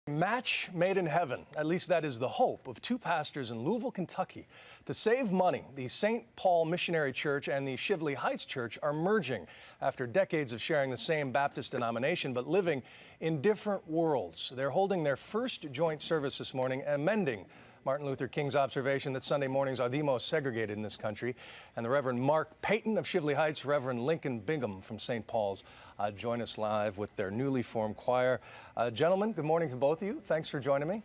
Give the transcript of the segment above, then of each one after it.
Match made in heaven, at least that is the hope of two pastors in Louisville, Kentucky. To save money, the St. Paul Missionary Church and the Shively Heights Church are merging after decades of sharing the same Baptist denomination but living in different worlds. They're holding their first joint service this morning, amending Martin Luther King's observation that Sunday mornings are the most segregated in this country. And the Reverend Mark Payton of Shively Heights, Reverend Lincoln Bingham from St. Paul's join us live with their newly formed choir. Gentlemen, good morning to both of you. Thanks for joining me.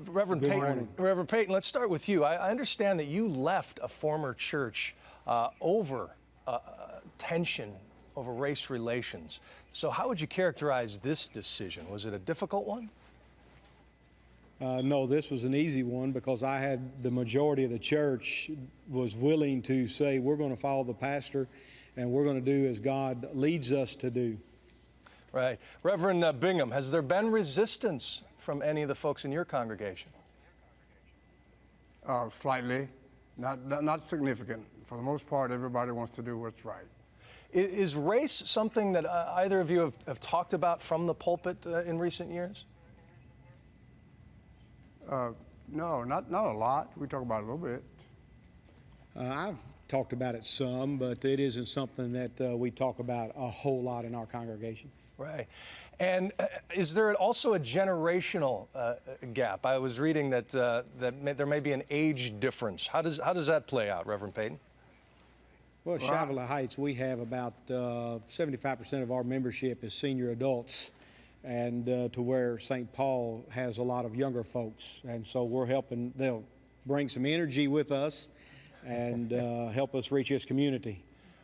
Reverend Payton, let's start with you. I understand that you left a former church over tension over race relations. So how would you characterize this decision? Was it a difficult one? No, this was an easy one because I had the majority of the church was willing to say, we're going to follow the pastor and we're going to do as God leads us to do. Right. Reverend Bingham, has there been resistance from any of the folks in your congregation? Slightly, not significant. For the most part, everybody wants to do what's right. Is race something that either of you have talked about from the pulpit in recent years? No, not a lot. We talk about it a little bit. I've talked about it some, but it isn't something that we talk about a whole lot in our congregation. Right. And is there also a generational gap? I was reading that, there may be an age difference. How does that play out, Reverend Payton? Well, at Shively Heights, we have about 75% of our membership is senior adults, and to where St. Paul has a lot of younger folks. And so we're helping, they'll bring some energy with us and help us reach this community.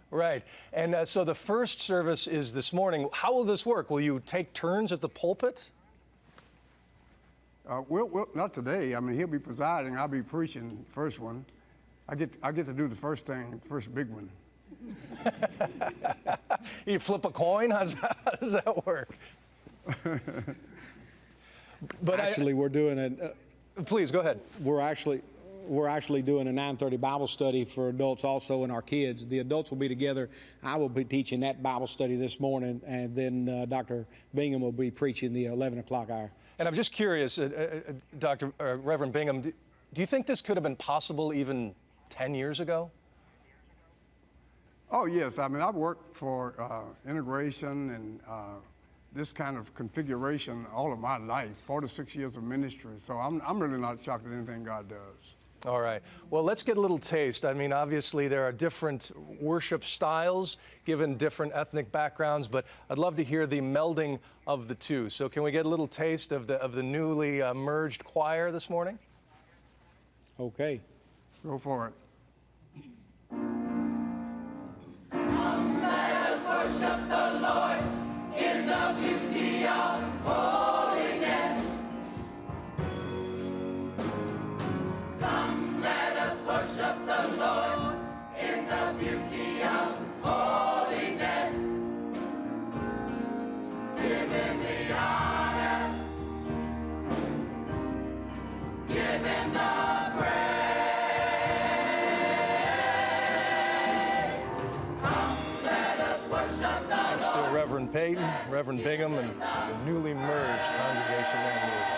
Right. And so the first service is this morning. How will this work? Will you take turns at the pulpit? We'll not today. I mean, he'll be presiding. I'll be preaching the first one. I get to do the first thing, the first big one. You flip a coin? How does that work? But actually, we're doing it. Please go ahead. We're actually doing a 9:30 Bible study for adults also and our kids. The adults will be together. I will be teaching that Bible study this morning, and then Dr. Bingham will be preaching the 11 o'clock hour. And I'm just curious, Reverend Bingham, do you think this could have been possible even 10 years ago? Oh, yes. I mean, I've worked for integration and this kind of configuration all of my life, 46 years of ministry. So I'm really not shocked at anything God does. All right. Well, let's get a little taste. I mean, obviously there are different worship styles given different ethnic backgrounds, but I'd love to hear the melding of the two. So can we get a little taste of the newly merged choir this morning? Okay. Go for it. Come, let us worship the Lord in the beauty of holiness. Come, let us worship the Lord in the beauty of holiness. Give him the honor, give him the praise. Come, let us worship the Lord. Still Reverend Payton, Reverend Bingham, and the newly merged congregation there in Louisville.